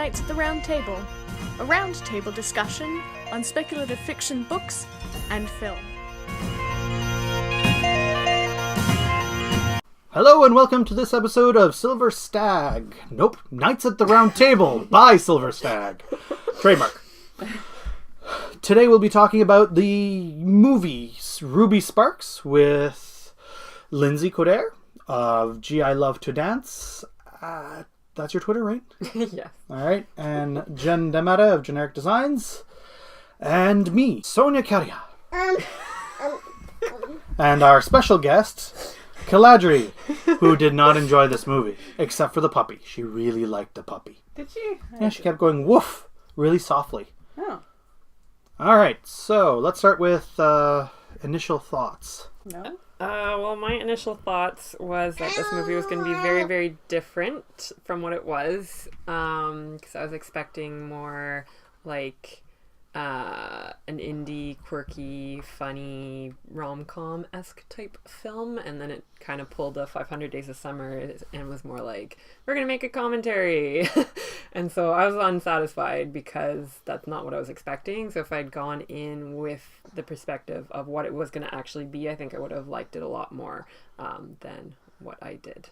Knights at the Round Table, a round-table discussion on speculative fiction books and film. Hello and welcome to this episode of Silver Stag. Nope, Knights at the Round Table by Silver Stag. Trademark. Today we'll be talking about the movie Ruby Sparks with Lindsay Coderre of Gee I Love to Dance. That's your Twitter, right? Yes. Alright, and Jen Demata of Generic Designs. And me, Sonia Carria. And our special guest, Caladri, who did not enjoy this movie, except for the puppy. She really liked the puppy. Did she? Yeah, she kept going woof really softly. Oh. Alright, so let's start with initial thoughts. No? Well, my initial thoughts was that this movie was going to be very, very different from what it was. Because I was expecting more like an indie, quirky, funny, rom-com-esque type film. And then it kind of pulled a 500 Days of Summer and was more like, we're going to make a commentary. And so I was unsatisfied because that's not what I was expecting. So if I'd gone in with the perspective of what it was going to actually be, I think I would have liked it a lot more than what I did.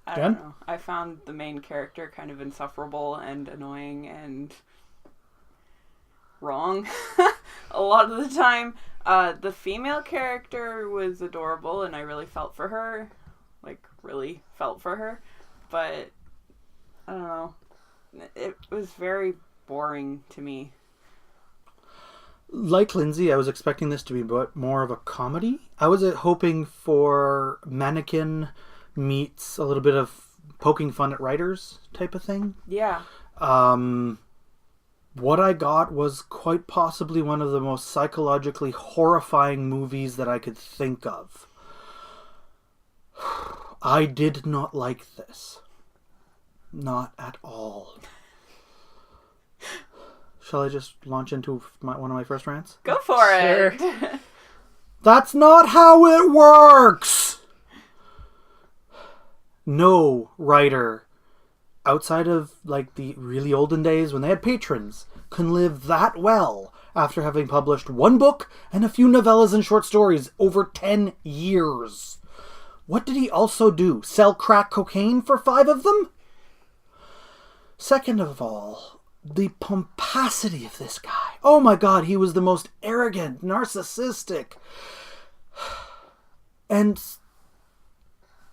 I don't know. I found the main character kind of insufferable and annoying and wrong a lot of the time. The female character was adorable and I really felt for her. But I don't know. It was very boring to me. Like Lindsay, I was expecting this to be more of a comedy. I was hoping for Mannequin meets a little bit of poking fun at writers type of thing. Yeah. What I got was quite possibly one of the most psychologically horrifying movies that I could think of. I did not like this. Not at all. Shall I just launch into one of my first rants? Go for it. That's not how it works! No writer, outside of like the really olden days when they had patrons, can live that well after having published one book and a few novellas and short stories over 10 years. What did he also do? Sell crack cocaine for 5 of them? Second of all, the pomposity of this guy. Oh my god, he was the most arrogant, narcissistic, and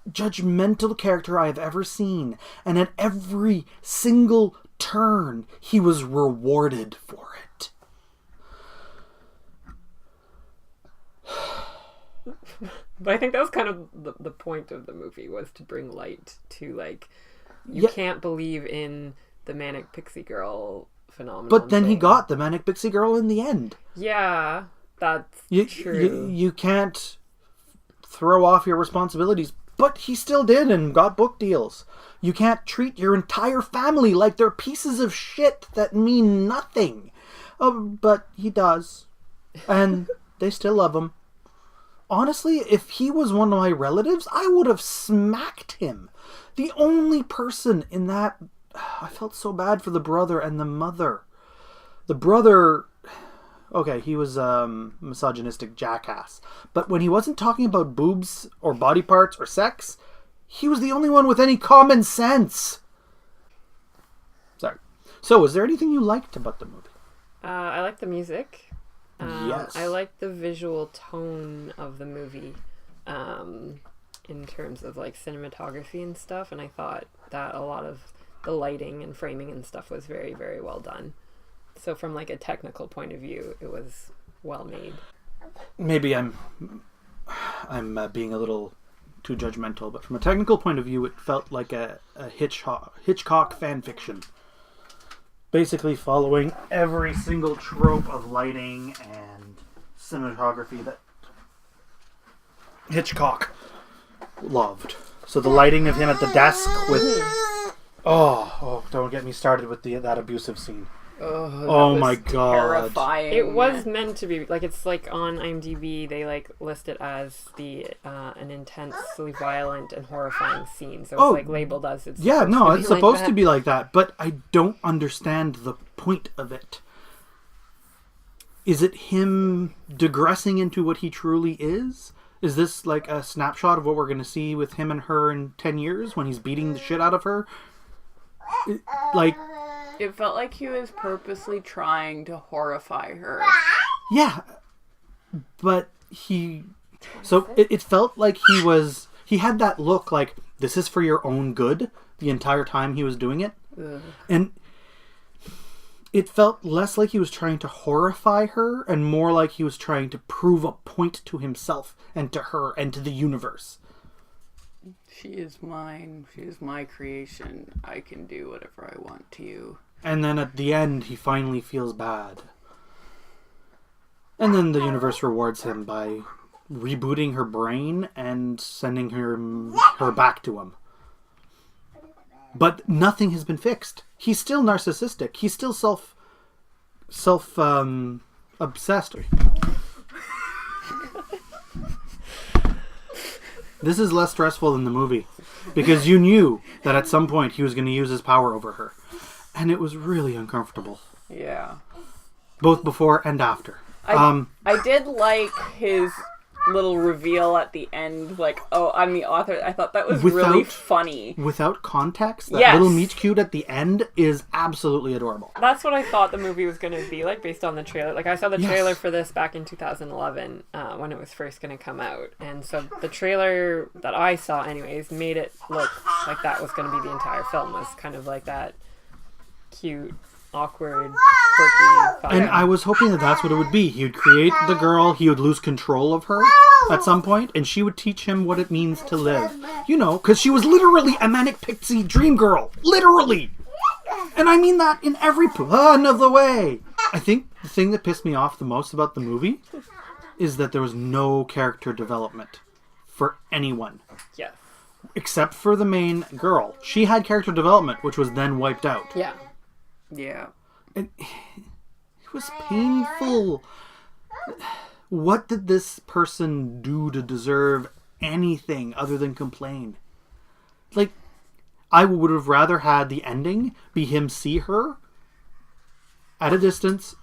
judgmental character I have ever seen. And at every single turn, he was rewarded for it. But I think that was kind of the point of the movie, was to bring light to, like, you can't believe in the Manic Pixie Girl phenomenon. But then he got the Manic Pixie Girl in the end. Yeah, that's true. You can't throw off your responsibilities. But he still did and got book deals. You can't treat your entire family like they're pieces of shit that mean nothing. But he does. And they still love him. Honestly, if he was one of my relatives, I would have smacked him. The only person in that... I felt so bad for the brother and the mother. The brother... Okay, he was a misogynistic jackass. But when he wasn't talking about boobs or body parts or sex, he was the only one with any common sense. Sorry. So, was there anything you liked about the movie? I liked the music. Yes. I liked the visual tone of the movie in terms of like cinematography and stuff. And I thought that a lot of the lighting and framing and stuff was very, very well done. So from like a technical point of view, it was well made. Maybe I'm being a little too judgmental, but from a technical point of view, it felt like a Hitchcock fan fiction. Basically following every single trope of lighting and cinematography that Hitchcock loved. So the lighting of him at the desk with... Oh, don't get me started with that abusive scene. Oh my god. Terrifying. It was meant to be like, it's like on IMDb they like list it as an intensely violent and horrifying scene, so it's like labeled as it's yeah, no, it's supposed to be be like that, but I don't understand the point of it. Is it him digressing into what he truly is? Is this like a snapshot of what we're going to see with him and her in 10 years when he's beating the shit out of her? It felt like he was purposely trying to horrify her. Yeah, but it felt like he had that look like, this is for your own good the entire time he was doing it. Ugh. And it felt less like he was trying to horrify her and more like he was trying to prove a point to himself and to her and to the universe. She is mine. She is my creation. I can do whatever I want to you. And then at the end, he finally feels bad. And then the universe rewards him by rebooting her brain and sending her back to him. But nothing has been fixed. He's still narcissistic. He's still obsessed. This is less stressful than the movie. Because you knew that at some point he was going to use his power over her. And it was really uncomfortable. Yeah. Both before and after. I did like his little reveal at the end, like, oh, I'm the author. I thought that was really funny. Without context, that little meet cute at the end is absolutely adorable. That's what I thought the movie was going to be like based on the trailer. Like, I saw the trailer for this back in 2011 when it was first going to come out. And so the trailer that I saw anyways made it look like that was going to be the entire film. It was kind of like that cute, awkward, quirky fun. And I was hoping that that's what it would be. He would create the girl, he would lose control of her at some point, and she would teach him what it means to live. You know, because she was literally a manic pixie dream girl. Literally! And I mean that in every pun of the way. I think the thing that pissed me off the most about the movie is that there was no character development for anyone. Yes. Except for the main girl. She had character development, which was then wiped out. Yeah. Yeah. And it was painful. What did this person do to deserve anything other than complain? Like, I would have rather had the ending be him see her at a distance,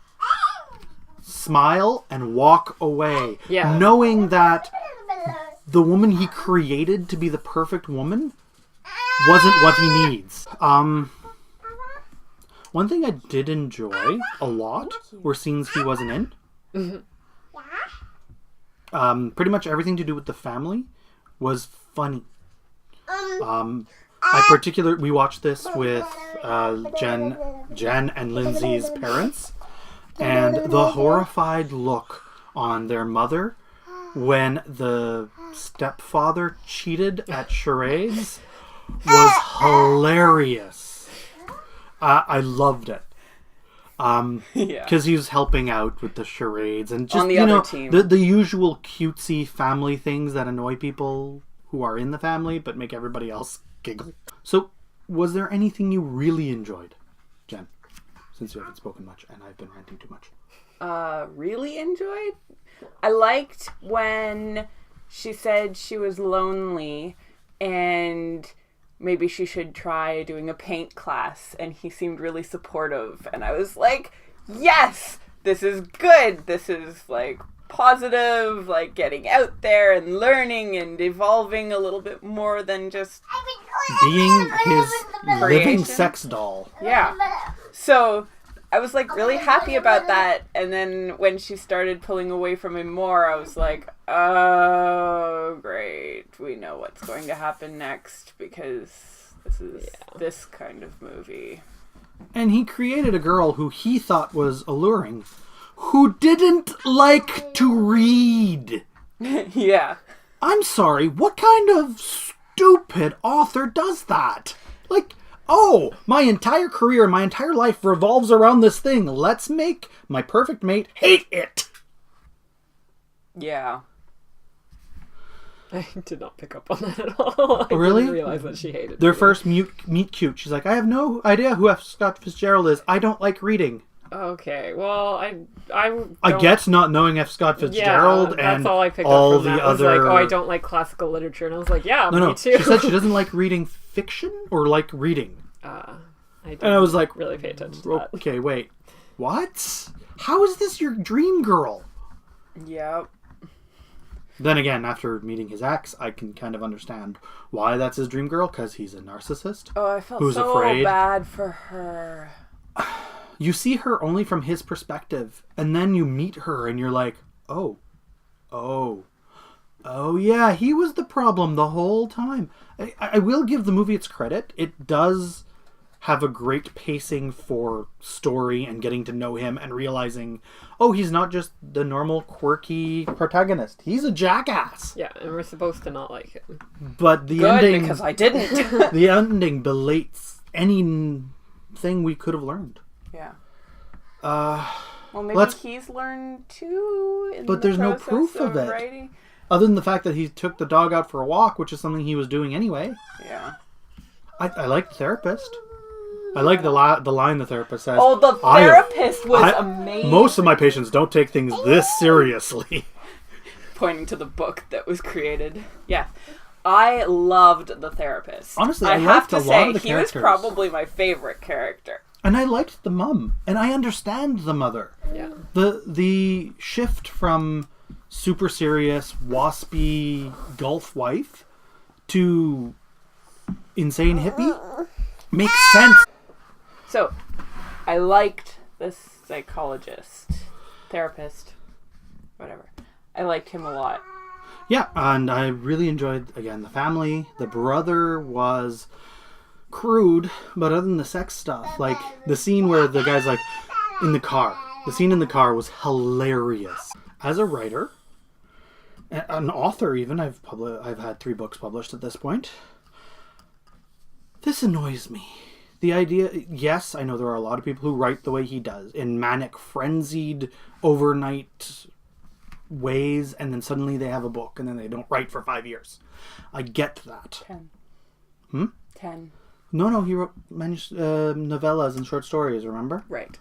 smile, and walk away. Yeah. Knowing that the woman he created to be the perfect woman wasn't what he needs. One thing I did enjoy a lot were scenes he wasn't in. Mm-hmm. Pretty much everything to do with the family was funny. We watched this with Jen and Lindsay's parents, and the horrified look on their mother when the stepfather cheated at charades was hilarious. I loved it. Because he was helping out with the charades and just, on the other team. The usual cutesy family things that annoy people who are in the family but make everybody else giggle. So, was there anything you really enjoyed, Jen? Since you haven't spoken much and I've been ranting too much. Really enjoyed? I liked when she said she was lonely and maybe she should try doing a paint class, and he seemed really supportive, and I was like, yes, this is good, this is like positive, like getting out there and learning and evolving a little bit more than just being his living Creation. sex doll. Yeah. So I was like really happy about that, and then when she started pulling away from him more, I was like, oh great, we know what's going to happen next, because this is this kind of movie. And he created a girl who he thought was alluring, who didn't like to read. Yeah. I'm sorry, what kind of stupid author does that? Like, oh, my entire career, my entire life revolves around this thing. Let's make my perfect mate hate it. Yeah. I did not pick up on that at all. I Really? didn't realize that she hated Their me. first meet cute. She's like, I have no idea who F. Scott Fitzgerald is. I don't like reading. Okay, well, I I don't- get not knowing F. Scott Fitzgerald yeah, and that's all I picked all up from the that. Was other. like, oh, I don't like classical literature, and I was like, yeah, No, me too. she said she doesn't like reading fiction or like reading. I didn't And I was like, really pay attention to that. okay, wait, what? How is this your dream girl? Yep. Then again, after meeting his ex, I can kind of understand why that's his dream girl, because he's a narcissist. Oh, I felt Who's so afraid. bad for her. You see her only from his perspective, and then you meet her and you're like, oh yeah, he was the problem the whole time. I will give the movie its credit. It does have a great pacing for story and getting to know him and realizing, oh, he's not just the normal quirky protagonist. He's a jackass. Yeah, and we're supposed to not like him. But the Good, ending, because I didn't. the ending belates anything we could have learned. Yeah. Uh, Well, maybe Let's- he's learned too. In But the there's no process proof of it. writing. Other than the fact that he took the dog out for a walk, which is something he was doing anyway. Yeah. I like the therapist. I like the line the therapist says. Oh, the "I have- therapist was I- amazing. Most of my patients don't take things this seriously. Pointing to the book that was created. Yeah. I loved the therapist. Honestly, I have liked to a lot say, of the he was characters. probably my favorite character. And I liked the mum. And I understand the mother. Yeah. The shift from super serious, waspy golf wife to insane hippie makes sense. So, I liked this psychologist, therapist, whatever. I liked him a lot. Yeah, and I really enjoyed, again, the family. The brother was crude, but other than the sex stuff, like the scene where the guy's like in the car. The scene in the car was hilarious. As a writer, an author even, I've had 3 books published at this point. This annoys me. The idea, yes, I know there are a lot of people who write the way he does, in manic, frenzied, overnight ways, and then suddenly they have a book, and then they don't write for 5 years. I get that. 10. 10. No, he wrote novellas and short stories, remember? Right.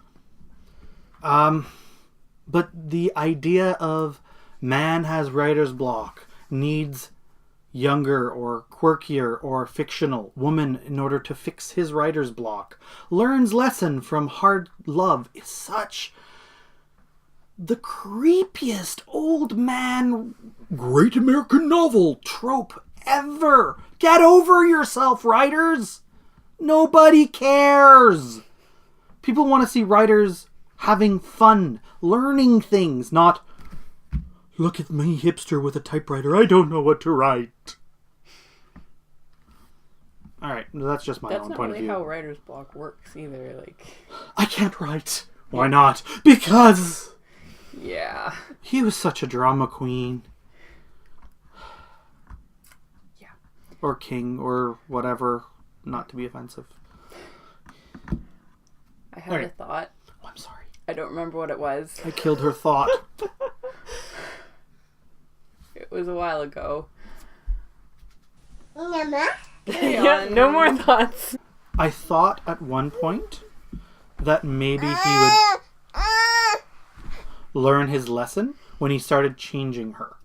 But the idea of man has writer's block, needs younger or quirkier or fictional woman in order to fix his writer's block, learns lesson from hard love is such the creepiest old man great American novel trope ever. Get over yourself, writers. Nobody cares. People want to see writers having fun, learning things, not look at me, hipster with a typewriter. I don't know what to write. Alright, that's just my That's own not point really of view. how writer's block works either. Like, I can't write. Why not? Because yeah. he was such a drama queen. Yeah. Or king, or whatever. Not to be offensive. I had a Alright. thought. Oh, I'm sorry. I don't remember what it was. I killed her thought. It was a while ago. Yeah, no more thoughts. I thought at one point that maybe he would learn his lesson when he started changing her.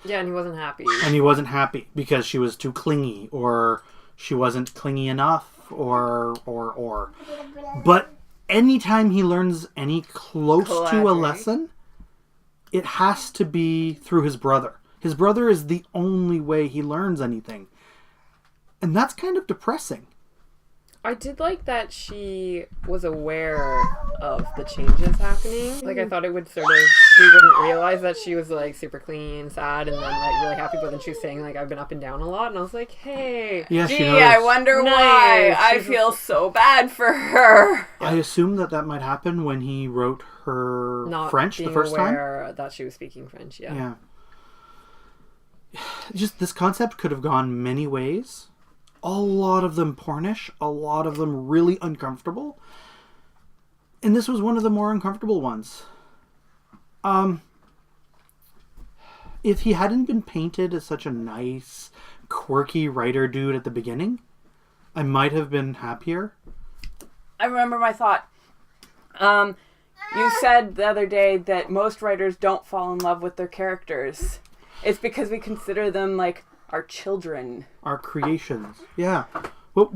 Yeah, and he wasn't happy. And he wasn't happy because she was too clingy, or she wasn't clingy enough, or. But anytime he learns any close to a Collaborate. lesson, it has to be through his brother. His brother is the only way he learns anything. And that's kind of depressing. I did like that she was aware of the changes happening. Like, I thought it would she wouldn't realize that she was, like, super clean, sad, and then, like, really happy, but then she was saying, like, I've been up and down a lot, and I was like, hey. Yeah, she Gee, noticed. I wonder Nice. why. I She's feel so bad for her. I assume that might happen when he wrote her Not French the being first time. aware that she was speaking French, yeah. Yeah. Just this concept could have gone many ways. A lot of them pornish, a lot of them really uncomfortable. And this was one of the more uncomfortable ones. If he hadn't been painted as such a nice, quirky writer dude at the beginning, I might have been happier. I remember my thought. You said the other day that most writers don't fall in love with their characters. It's because we consider them like our children. Our creations. Yeah. Well,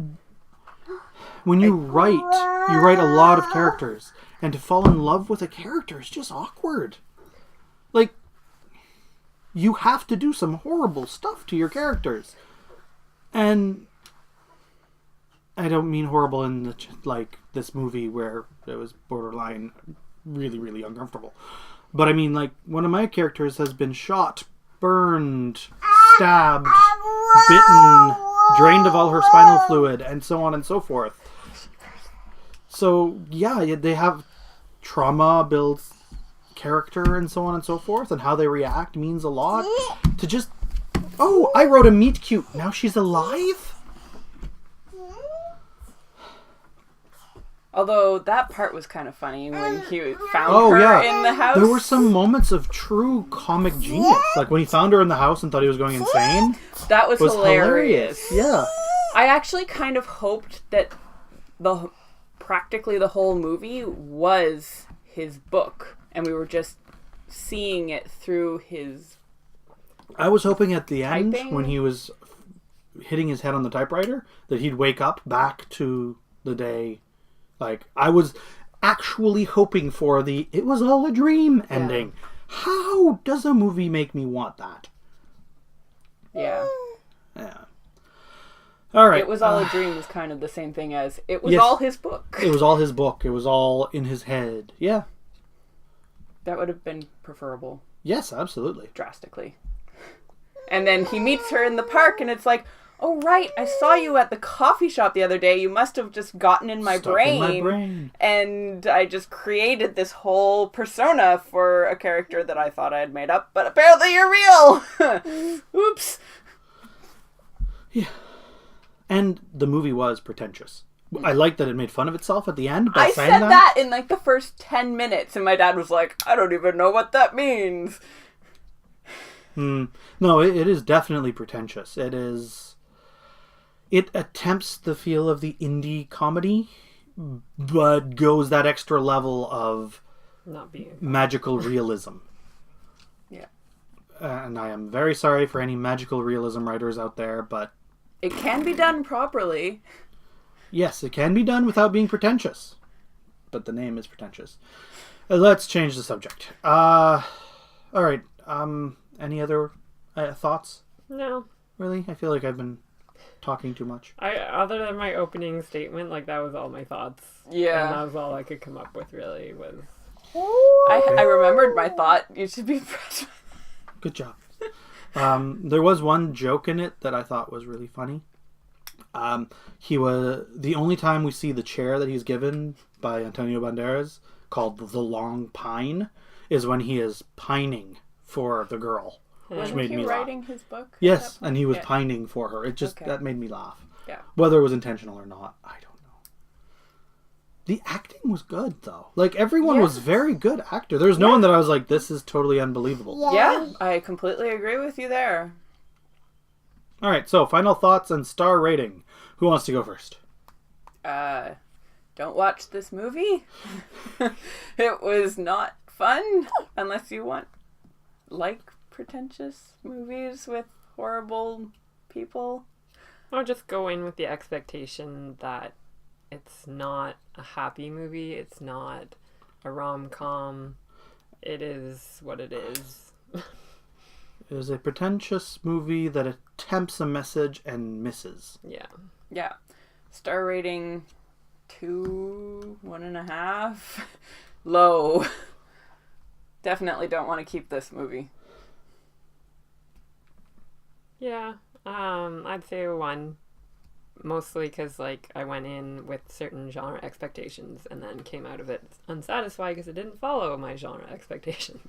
when you write a lot of characters. And to fall in love with a character is just awkward. Like, you have to do some horrible stuff to your characters. And I don't mean horrible in the, like this movie where it was borderline really, really uncomfortable. But I mean, like, one of my characters has been shot, burned, stabbed, bitten, drained of all her spinal fluid, and so on and so forth. So, yeah, they have trauma builds character and so on and so forth, and how they react means a lot. To just, oh, I wrote a meet cute, now she's alive? Although that part was kind of funny when he found her in the house. There were some moments of true comic genius. Like when he found her in the house and thought he was going insane. That was hilarious. Yeah. I actually kind of hoped that practically the whole movie was his book. And we were just seeing it through his I was hoping at the end, typing. when he was hitting his head on the typewriter, that he'd wake up back to the day. Like, I was actually hoping for the "it was all a dream" ending. Yeah. How does a movie make me want that? Yeah. Yeah. All right. It was all a dream was kind of the same thing as it was all his book. It was all his book. It was all in his head. Yeah. That would have been preferable. Yes, absolutely. Drastically. And then he meets her in the park and it's like, oh, right, I saw you at the coffee shop the other day. You must have just gotten in my brain. And I just created this whole persona for a character that I thought I had made up, but apparently you're real. Oops. Yeah. And the movie was pretentious. I like that it made fun of itself at the end. I said that in like the first 10 minutes, and my dad was like, I don't even know what that means. No, it is definitely pretentious. It attempts the feel of the indie comedy, but goes that extra level of not being magical realism. Yeah. And I am very sorry for any magical realism writers out there, but it can be done properly. Yes, it can be done without being pretentious. But the name is pretentious. Let's change the subject. All right. Any other thoughts? No. Really? I feel like I've been talking too much. Other than my opening statement, like, that was all my thoughts. Yeah. And that was all I could come up with, really, was... I remembered my thought. You should be impressed. Good job. There was one joke in it that I thought was really funny. He was the only time we see the chair that he's given by Antonio Banderas, called the Long Pine, is when he is pining for the girl, which made me laugh. Writing his book? Yes, and he was pining for her. It just that made me laugh. Yeah. Whether it was intentional or not, I don't know. The acting was good though. Like everyone was very good actor. There's no one that I was like, this is totally unbelievable. Yeah, I completely agree with you there. All right, so final thoughts and star rating. Who wants to go first? Don't watch this movie. It was not fun unless you like pretentious movies with horrible people. Or just go in with the expectation that it's not a happy movie. It's not a rom-com. It is what it is. It is a pretentious movie that attempts a message and misses. Yeah. Yeah. Star rating 2, 1.5. Low. Definitely don't want to keep this movie. Yeah. I'd say a 1. Mostly because, like, I went in with certain genre expectations and then came out of it unsatisfied because it didn't follow my genre expectations.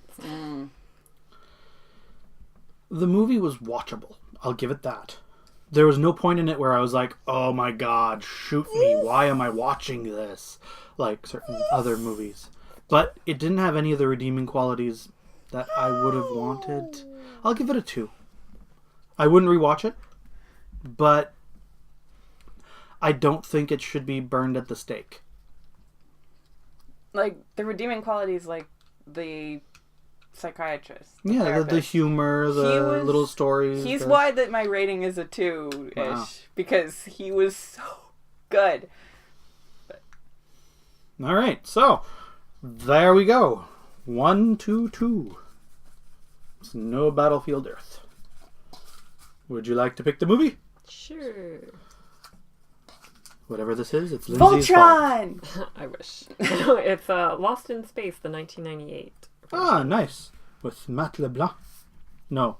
The movie was watchable. I'll give it that. There was no point in it where I was like, oh my god, shoot me. Why am I watching this? Like certain other movies. But it didn't have any of the redeeming qualities that I would have wanted. I'll give it a 2. I wouldn't rewatch it, but I don't think it should be burned at the stake. like the redeeming qualities, like the psychiatrist. The therapist. humor, little stories. He's why that my rating is a 2-ish. Wow. Because he was so good. All right, so there we go. 1, 2, 2. It's no Battlefield Earth. Would you like to pick the movie? Sure. Whatever this is, it's Lindsay's Voltron! fault. I wish. It's Lost in Space, the 1998. Ah, nice. With Matt LeBlanc. No.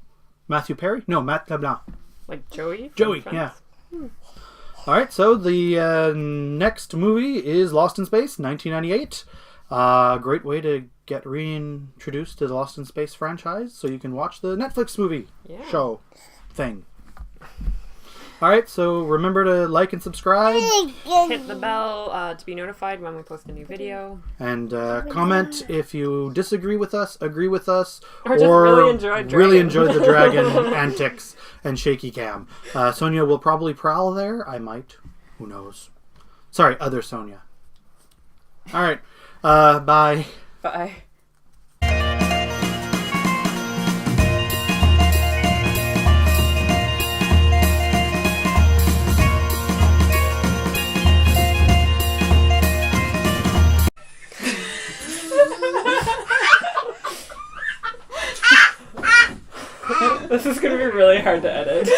Matthew Perry? No, Matt LeBlanc. Like Joey? from Joey, Friends? yeah. All right, so the next movie is Lost in Space, 1998. Great way to get reintroduced to the Lost in Space franchise, so you can watch the Netflix movie show thing. All right, so remember to like and subscribe. Hit the bell to be notified when we post a new video. And comment if you disagree with us, agree with us, Or just really enjoy the dragon antics and shaky cam. Sonia will probably prowl there. I might. Who knows? Sorry, other Sonia. All right. Bye. Bye. This is going to be really hard to edit.